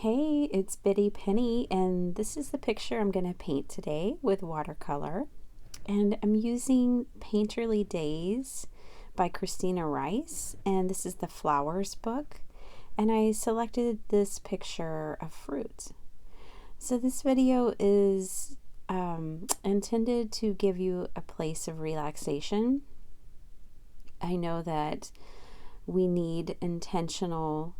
Hey, it's Bitty Penny, and this is the picture I'm going to paint today with watercolor. And I'm using Painterly Days by Christina Rice, and this is the Flowers book. And I selected this picture of fruit. So this video is intended to give you a place of relaxation. I know that we need intentional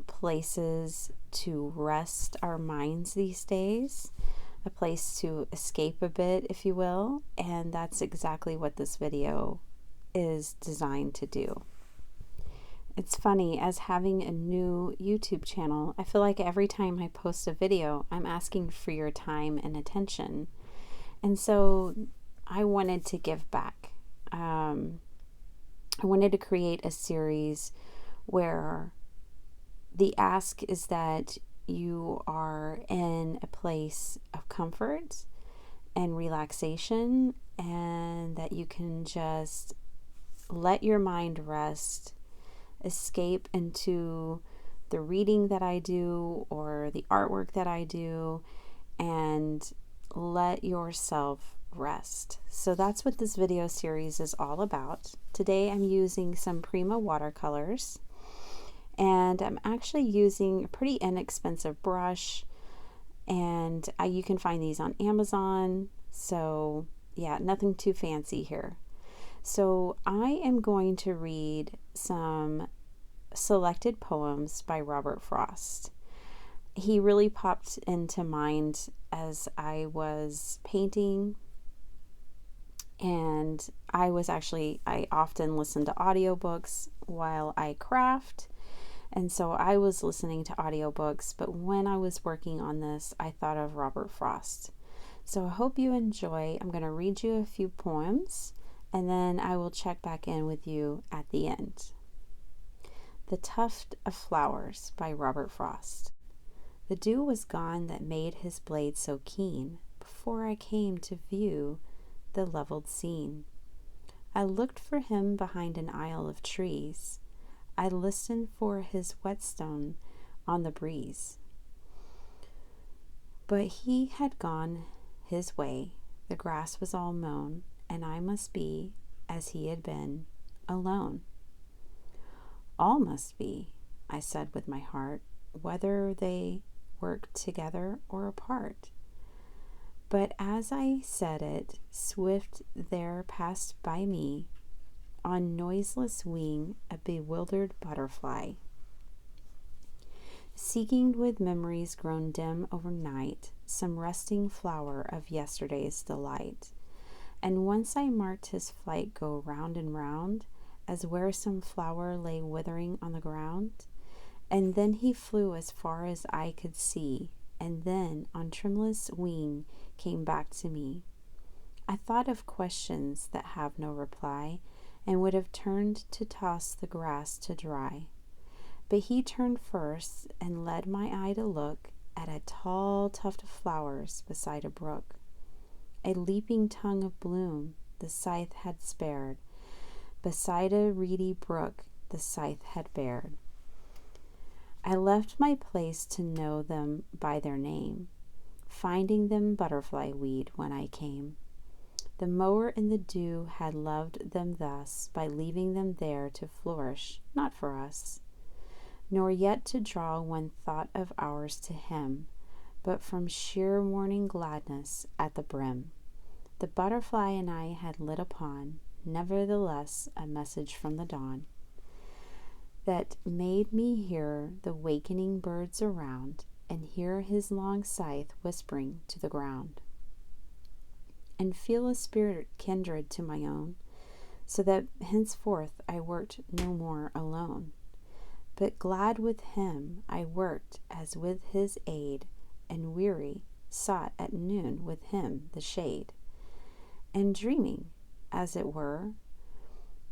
places to rest our minds these days, a place to escape a bit, if you will, and that's exactly what this video is designed to do. It's funny, as having a new YouTube channel, I feel like every time I post a video, I'm asking for your time and attention. And so I wanted to give back. I wanted to create a series where the ask is that you are in a place of comfort and relaxation, and that you can just let your mind rest, escape into the reading that I do or the artwork that I do, and let yourself rest. So that's what this video series is all about. Today I'm using some Prima watercolors, and I'm actually using a pretty inexpensive brush, and you can find these on Amazon. So yeah, nothing too fancy here. So I am going to read some selected poems by Robert Frost. He really popped into mind as I was painting, and I often listen to audiobooks while I craft. And so I was listening to audiobooks, but when I was working on this, I thought of Robert Frost. So I hope you enjoy. I'm going to read you a few poems, and then I will check back in with you at the end. The Tuft of Flowers by Robert Frost. The dew was gone that made his blade so keen, before I came to view the leveled scene. I looked for him behind an aisle of trees. I listened for his whetstone on the breeze. But he had gone his way, the grass was all mown, and I must be, as he had been, alone. All must be, I said with my heart, whether they work together or apart. But as I said it, swift there passed by me, on noiseless wing, a bewildered butterfly, seeking with memories grown dim overnight some resting flower of yesterday's delight. And once I marked his flight go round and round, as where some flower lay withering on the ground. And then he flew as far as I could see, and then on tremulous wing came back to me. I thought of questions that have no reply, and would have turned to toss the grass to dry. But he turned first and led my eye to look at a tall tuft of flowers beside a brook. A leaping tongue of bloom the scythe had spared, beside a reedy brook the scythe had bared. I left my place to know them by their name, finding them butterfly weed when I came. The mower in the dew had loved them thus, by leaving them there to flourish, not for us, nor yet to draw one thought of ours to him, but from sheer morning gladness at the brim. The butterfly and I had lit upon, nevertheless, a message from the dawn, that made me hear the wakening birds around, and hear his long scythe whispering to the ground, and feel a spirit kindred to my own, so that henceforth I worked no more alone, but glad with him I worked as with his aid, and weary sought at noon with him the shade, and dreaming, as it were,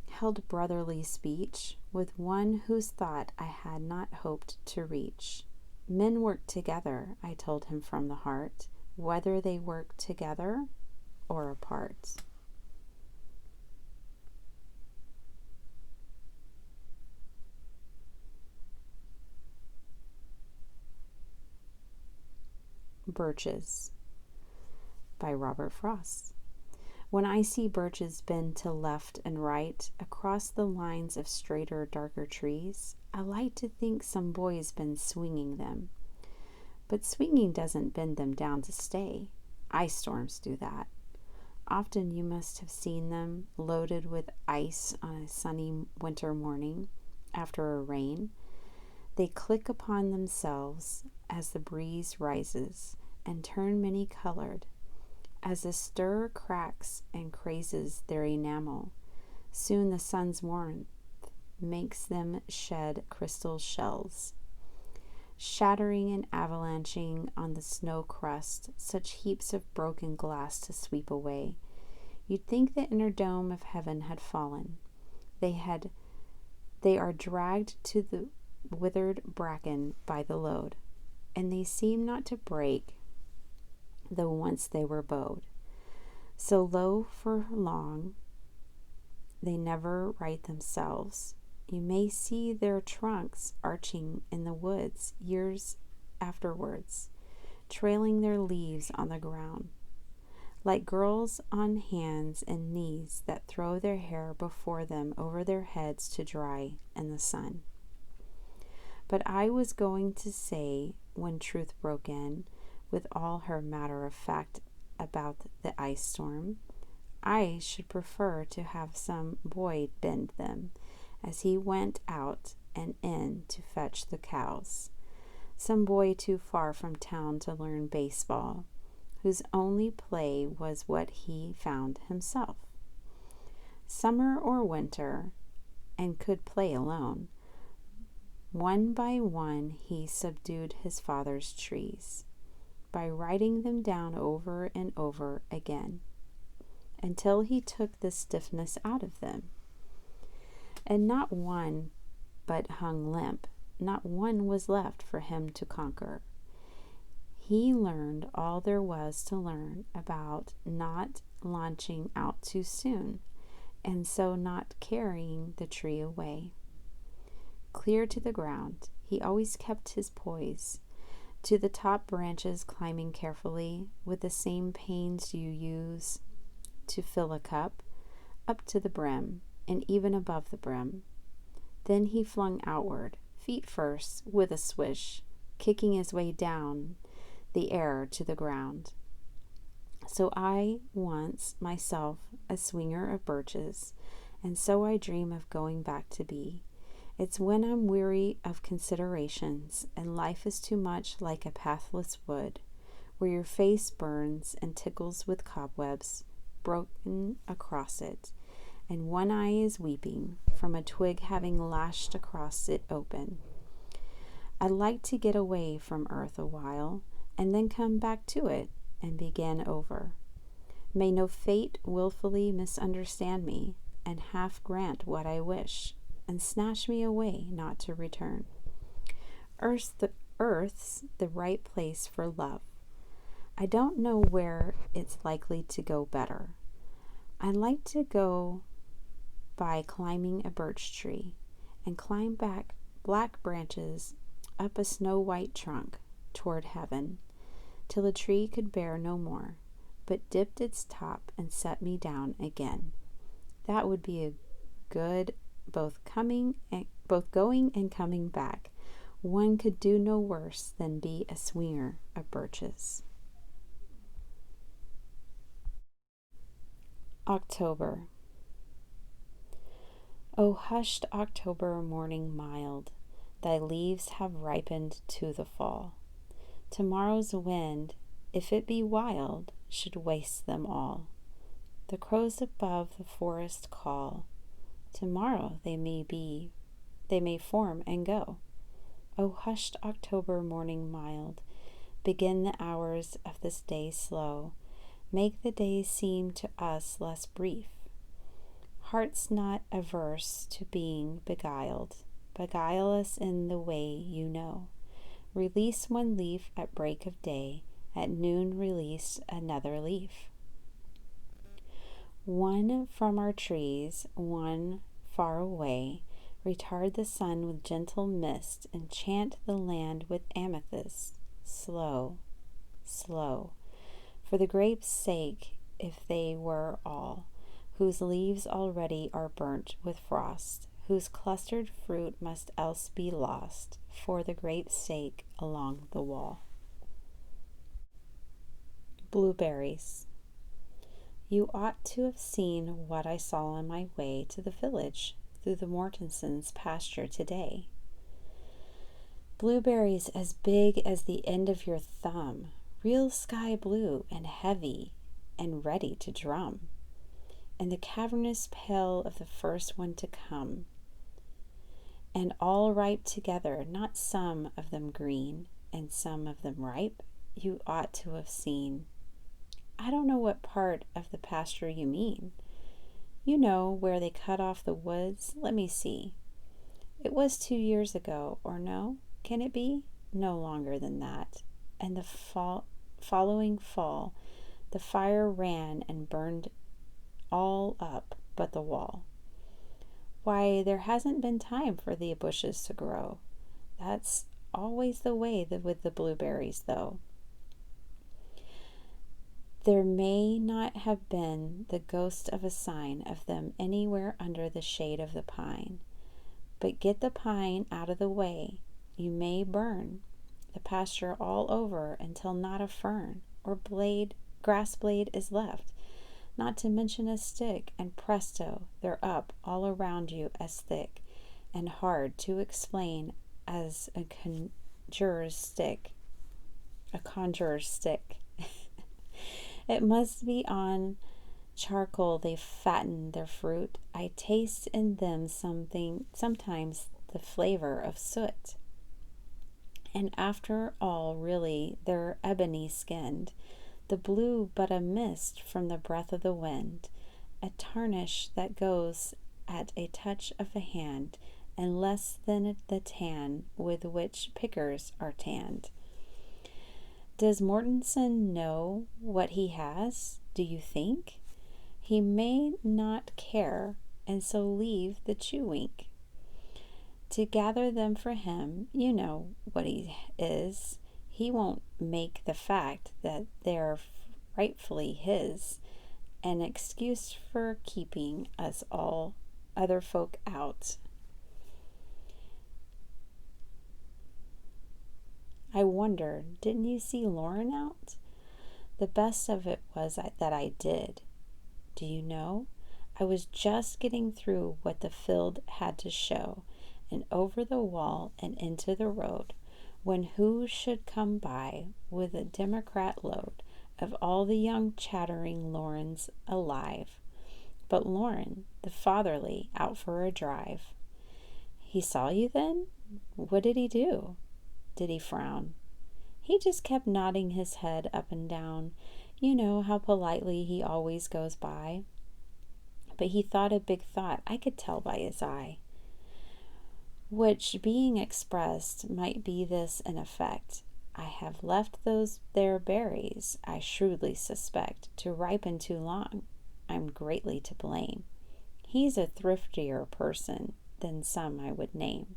held brotherly speech with one whose thought I had not hoped to reach. Men work together, I told him from the heart, whether they work together or apart. Birches by Robert Frost. When I see birches bend to left and right across the lines of straighter, darker trees, I like to think some boy's been swinging them. But swinging doesn't bend them down to stay. Ice storms do that. Often you must have seen them loaded with ice on a sunny winter morning after a rain. They click upon themselves as the breeze rises and turn many-colored. As the stir cracks and crazes their enamel, soon the sun's warmth makes them shed crystal shells, shattering and avalanching on the snow crust, such heaps of broken glass to sweep away. You'd think the inner dome of heaven had fallen. They are dragged to the withered bracken by the load, and they seem not to break, though once they were bowed. So low for long, they never right themselves. You may see their trunks arching in the woods years afterwards, trailing their leaves on the ground, like girls on hands and knees that throw their hair before them over their heads to dry in the sun. But I was going to say, when Truth broke in, with all her matter of fact about the ice storm, I should prefer to have some boy bend them as he went out and in to fetch the cows. Some boy too far from town to learn baseball, whose only play was what he found himself. Summer or winter, and could play alone. One by one he subdued his father's trees, by writing them down over and over again, until he took the stiffness out of them. And not one but hung limp, not one was left for him to conquer. He learned all there was to learn about not launching out too soon, and so not carrying the tree away. Clear to the ground, he always kept his poise, to the top branches climbing carefully, with the same pains you use to fill a cup, up to the brim, and even above the brim. Then he flung outward, feet first, with a swish, kicking his way down the air to the ground. So I once myself a swinger of birches, and so I dream of going back to be. It's when I'm weary of considerations, and life is too much like a pathless wood, where your face burns and tickles with cobwebs broken across it, and one eye is weeping from a twig having lashed across it open. I'd like to get away from earth a while, and then come back to it and begin over. May no fate wilfully misunderstand me, and half grant what I wish, and snatch me away not to return. Earth's the right place for love. I don't know where it's likely to go better. I like to go by climbing a birch tree, and climb back black branches up a snow-white trunk toward heaven, till the tree could bear no more, but dipped its top and set me down again. That would be a good both going and coming back. One could do no worse than be a swinger of birches. October. O hushed October morning mild, thy leaves have ripened to the fall. Tomorrow's wind, if it be wild, should waste them all. The crows above the forest call. Tomorrow they may form and go. O hushed October morning mild, begin the hours of this day slow, make the day seem to us less brief. Hearts not averse to being beguiled, beguile us in the way you know. Release one leaf at break of day, at noon release another leaf. One from our trees, one far away, retard the sun with gentle mist, enchant the land with amethyst, slow, slow, for the grapes' sake, if they were all, whose leaves already are burnt with frost, whose clustered fruit must else be lost, for the grapes' sake along the wall. Blueberries. You ought to have seen what I saw on my way to the village through the Mortensons' pasture today. Blueberries as big as the end of your thumb, real sky blue and heavy and ready to drum, and the cavernous pale of the first one to come, and all ripe together, not some of them green and some of them ripe, you ought to have seen. I don't know what part of the pasture you mean. You know where they cut off the woods? Let me see. It was 2 years ago, or no? Can it be? No longer than that. And the following fall, the fire ran and burned all up but the wall. Why, there hasn't been time for the bushes to grow. That's always the way with the blueberries, though. There may not have been the ghost of a sign of them anywhere under the shade of the pine. But get the pine out of the way. You may burn the pasture all over until not a fern or grass blade is left, not to mention a stick, and presto, they're up all around you as thick and hard to explain as a conjurer's stick. It must be on charcoal they fatten their fruit. I taste in them sometimes the flavor of soot. And after all, really, they're ebony skinned, the blue but a mist from the breath of the wind, a tarnish that goes at a touch of a hand, and less than the tan with which pickers are tanned. Does Mortenson know what he has, do you think? He may not care, and so leave the chewink. To gather them for him, you know what he is. He won't make the fact that they're rightfully his an excuse for keeping us all other folk out. I wonder, didn't you see Lauren out? The best of it was that I did. Do you know? I was just getting through what the field had to show, and over the wall and into the road, when who should come by with a Democrat load of all the young chattering Laurens alive, but Lauren, the fatherly, out for a drive. He saw you then? What did he do? Did he frown? He just kept nodding his head up and down. You know how politely he always goes by. But he thought a big thought, I could tell by his eye, which, being expressed, might be this in effect: I have left those there berries, I shrewdly suspect, to ripen too long. I'm greatly to blame. He's a thriftier person than some I would name.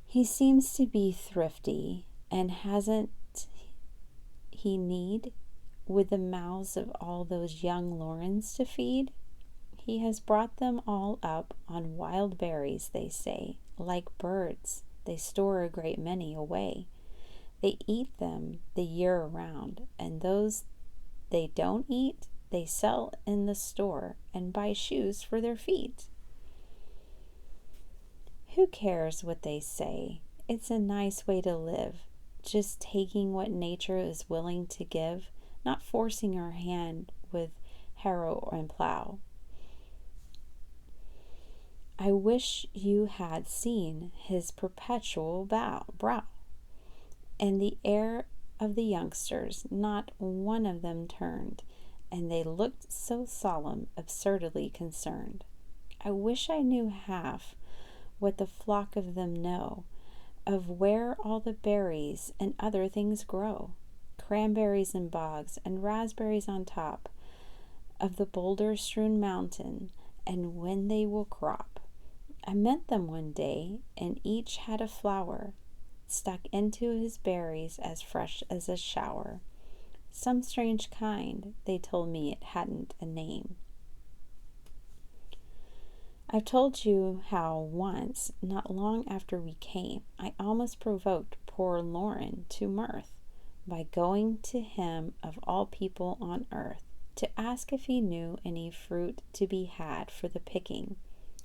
He seems to be thrifty, and hasn't he need, with the mouths of all those young Laurens to feed? He has brought them all up on wild berries, they say. Like birds, they store a great many away. They eat them the year around, and those they don't eat, they sell in the store and buy shoes for their feet. Who cares what they say? It's a nice way to live, just taking what nature is willing to give, not forcing her hand with harrow and plow. I wish you had seen his perpetual brow, and the air of the youngsters. Not one of them turned, and they looked so solemn, absurdly concerned. I wish I knew half what the flock of them know, of where all the berries and other things grow, cranberries in bogs, and raspberries on top of the boulder-strewn mountain, and when they will crop. I met them one day, and each had a flower, stuck into his berries as fresh as a shower. Some strange kind, they told me it hadn't a name. I've told you how once, not long after we came, I almost provoked poor Lauren to mirth by going to him of all people on earth to ask if he knew any fruit to be had for the picking.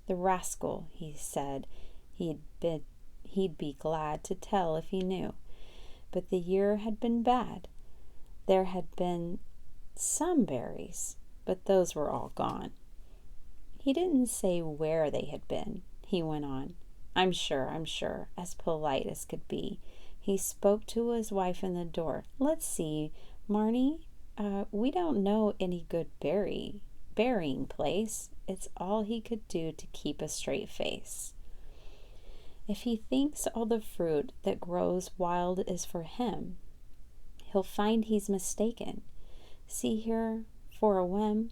The rascal, he said, he'd be glad to tell if he knew. But the year had been bad. There had been some berries, but those were all gone. He didn't say where they had been, he went on. I'm sure, as polite as could be. He spoke to his wife in the door. Let's see, Marnie, we don't know any good berrying place. It's all he could do to keep a straight face. If he thinks all the fruit that grows wild is for him, he'll find he's mistaken. See here, for a whim,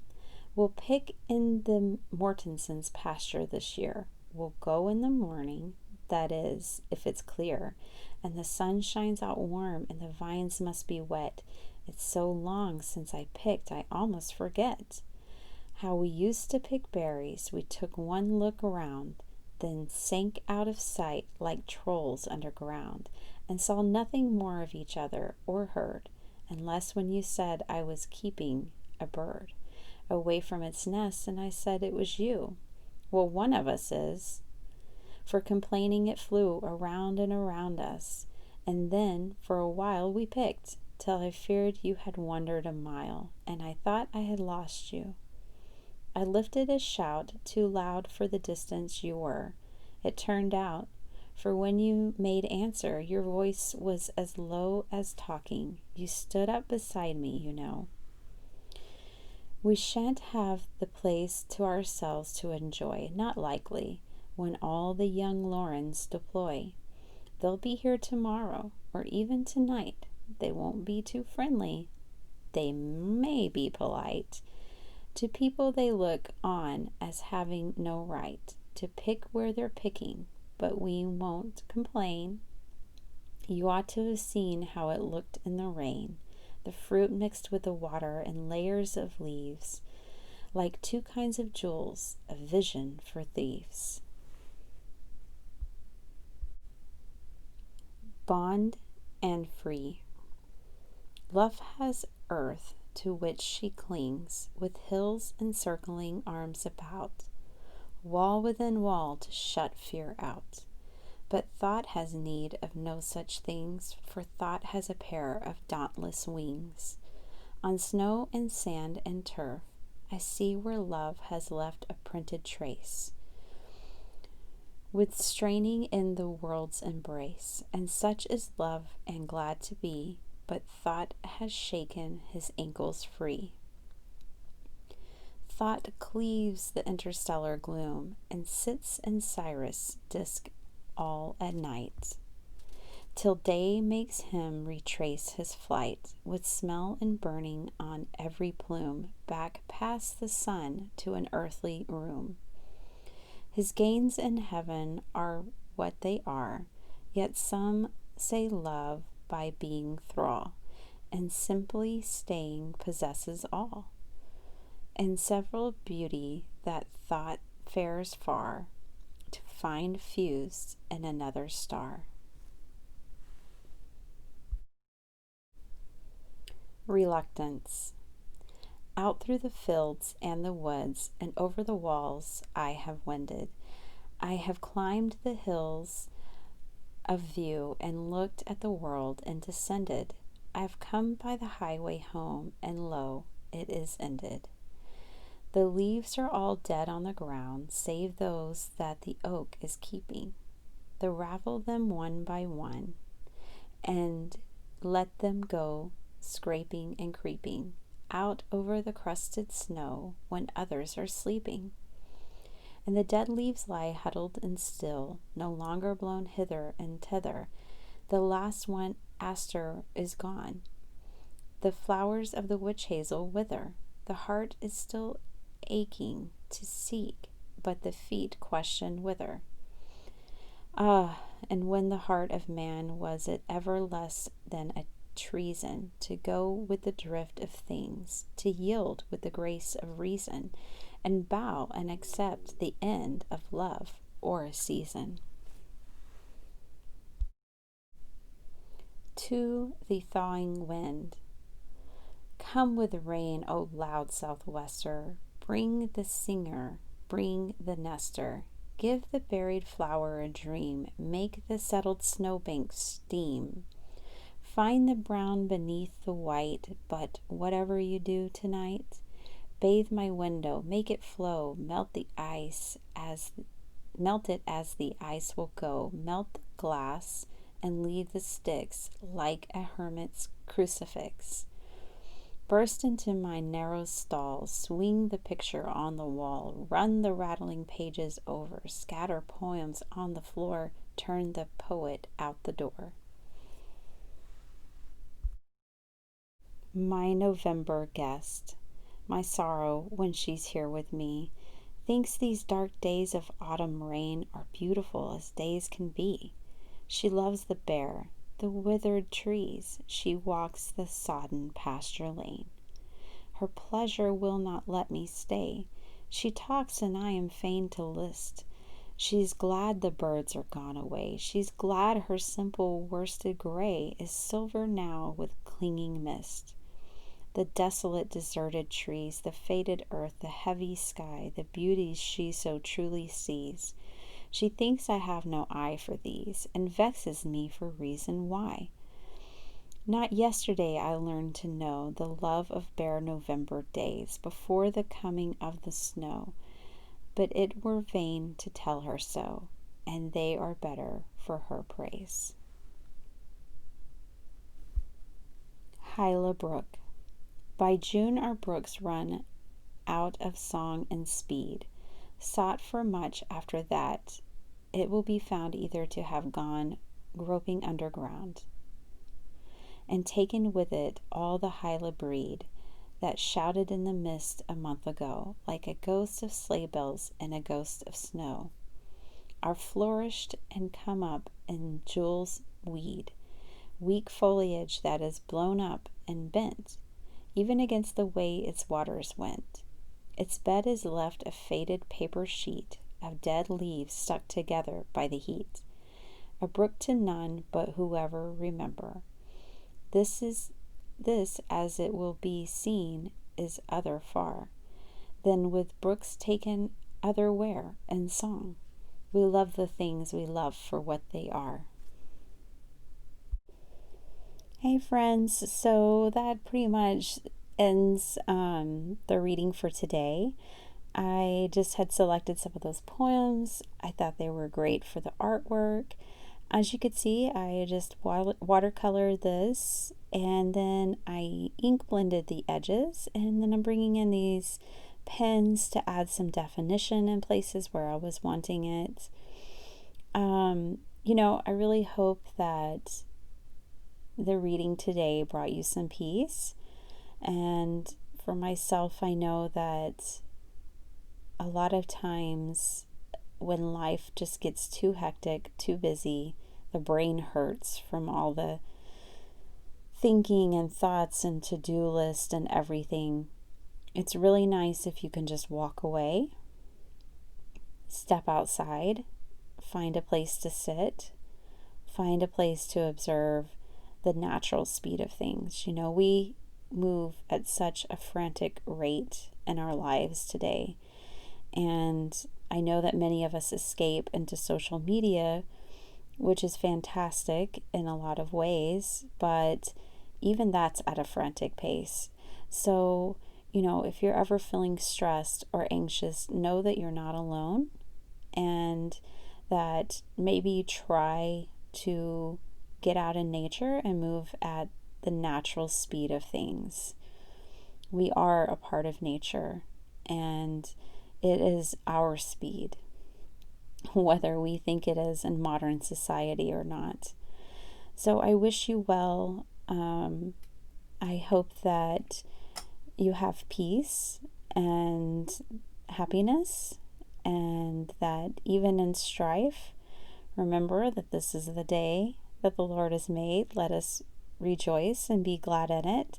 we'll pick in the Mortensons' pasture this year. We'll go in the morning, that is, if it's clear, and the sun shines out warm and the vines must be wet. It's so long since I picked, I almost forget how we used to pick berries. We took one look around, then sank out of sight like trolls underground, and saw nothing more of each other or heard, unless when you said I was keeping a bird away from its nest, and I said it was you. Well, one of us is. For complaining it flew around and around us, and then for a while we picked, till I feared you had wandered a mile, and I thought I had lost you. I lifted a shout too loud for the distance you were. It turned out, for when you made answer, your voice was as low as talking. You stood up beside me, you know. We shan't have the place to ourselves to enjoy, not likely, when all the young Laurens deploy. They'll be here tomorrow, or even tonight. They won't be too friendly. They may be polite. To people they look on as having no right to pick where they're picking, but we won't complain. You ought to have seen how it looked in the rain, the fruit mixed with the water in layers of leaves, like two kinds of jewels, a vision for thieves. Bond and free. Love has earth to which she clings, with hills encircling arms about, wall within wall to shut fear out. But thought has need of no such things, for thought has a pair of dauntless wings. On snow and sand and turf, I see where love has left a printed trace, with straining in the world's embrace, and such is love and glad to be, but thought has shaken his ankles free. Thought cleaves the interstellar gloom, and sits in Sirius' disk all at night, till day makes him retrace his flight, with smell and burning on every plume, back past the sun to an earthly room. His gains in heaven are what they are, yet some say love by being thrall, and simply staying possesses all. And several beauty that thought fares far, to find fused in another star. Reluctance. Out through the fields and the woods and over the walls I have wended. I have climbed the hills of view and looked at the world and descended. I have come by the highway home, and lo, it is ended. The leaves are all dead on the ground, save those that the oak is keeping. Ravel them one by one, and let them go scraping and creeping out over the crusted snow when others are sleeping. And the dead leaves lie huddled and still, no longer blown hither and thither. The last one aster is gone. The flowers of the witch hazel wither. The heart is still aching to seek, but the feet question whither. Ah, And when the heart of man was it ever less than a treason to go with the drift of things, to yield with the grace of reason, and bow and accept the end of love or a season. To the thawing wind. Come with rain, O loud southwester, bring the singer, bring the nester, give the buried flower a dream, make the settled snowbank steam. Find the brown beneath the white, but whatever you do tonight, bathe my window, make it flow, melt it as the ice will go, melt the glass and leave the sticks like a hermit's crucifix. Burst into my narrow stall, swing the picture on the wall, run the rattling pages over, scatter poems on the floor, turn the poet out the door. My November guest, my sorrow when she's here with me, thinks these dark days of autumn rain are beautiful as days can be. She loves the bare, the withered trees. She walks the sodden pasture lane. Her pleasure will not let me stay. She talks and I am fain to list. She's glad the birds are gone away. She's glad her simple worsted gray is silver now with clinging mist. The desolate, deserted trees, the faded earth, the heavy sky, the beauties she so truly sees. She thinks I have no eye for these, and vexes me for reason why. Not yesterday I learned to know the love of bare November days before the coming of the snow, but it were vain to tell her so, and they are better for her praise. Hyla Brook. By June our brooks run out of song and speed. Sought for much after that, it will be found either to have gone groping underground, and taken with it all the Hyla breed that shouted in the mist a month ago, like a ghost of sleigh bells and a ghost of snow, are flourished and come up in Jule's weed, weak foliage that is blown up and bent, even against the way its waters went. Its bed is left a faded paper sheet of dead leaves stuck together by the heat, a brook to none but whoever remember. This, as it will be seen, is other far than with brooks taken otherwhere and song. We love the things we love for what they are. Hey friends, so that pretty much ends the reading for today. I just had selected some of those poems. I thought they were great for the artwork. As you could see, I just watercolored this, and then I ink blended the edges, and then I'm bringing in these pens to add some definition in places where I was wanting it. I really hope that the reading today brought you some peace. And for myself, I know that a lot of times when life just gets too hectic, too busy, the brain hurts from all the thinking and thoughts and to-do list and everything. It's really nice if you can just walk away, step outside, find a place to sit, find a place to observe the natural speed of things. We move at such a frantic rate in our lives today. And I know that many of us escape into social media, which is fantastic in a lot of ways, but even that's at a frantic pace. So, if you're ever feeling stressed or anxious, know that you're not alone, and that maybe try to get out in nature and move at the natural speed of things. We are a part of nature, and it is our speed, whether we think it is in modern society or not. So I wish you well. I hope that you have peace and happiness, and that even in strife, Remember that this is the day that the Lord has made. Let us rejoice and be glad in it.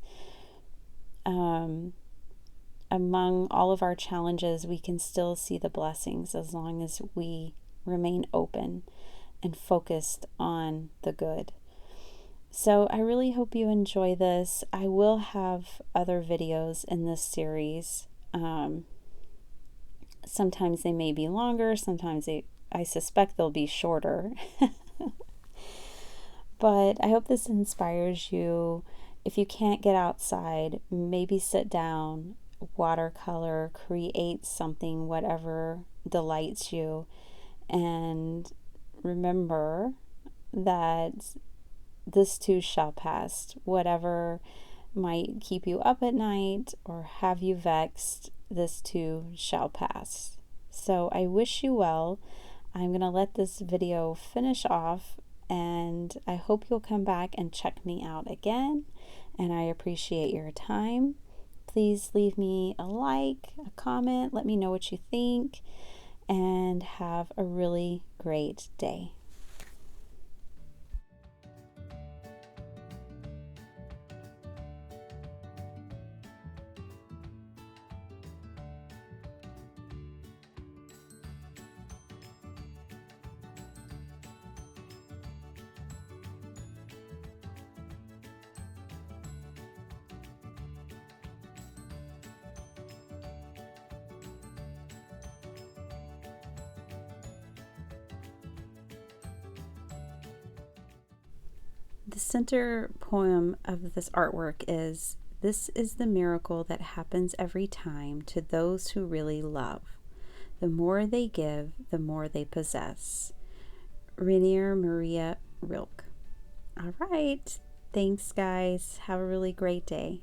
Among all of our challenges, we can still see the blessings as long as we remain open and focused on the good. So I really hope you enjoy this. I will have other videos in this series. Sometimes they may be longer, sometimes I suspect they'll be shorter. But I hope this inspires you. If you can't get outside, maybe sit down, watercolor, create something, whatever delights you. And remember that this too shall pass. Whatever might keep you up at night or have you vexed, this too shall pass. So I wish you well. I'm going to let this video finish off, and I hope you'll come back and check me out again. And I appreciate your time. Please leave me a like, a comment, let me know what you think, and have a really great day. The center poem of this artwork is, "This is the miracle that happens every time to those who really love. The more they give, the more they possess." Rainier Maria Rilke. All right. Thanks, guys. Have a really great day.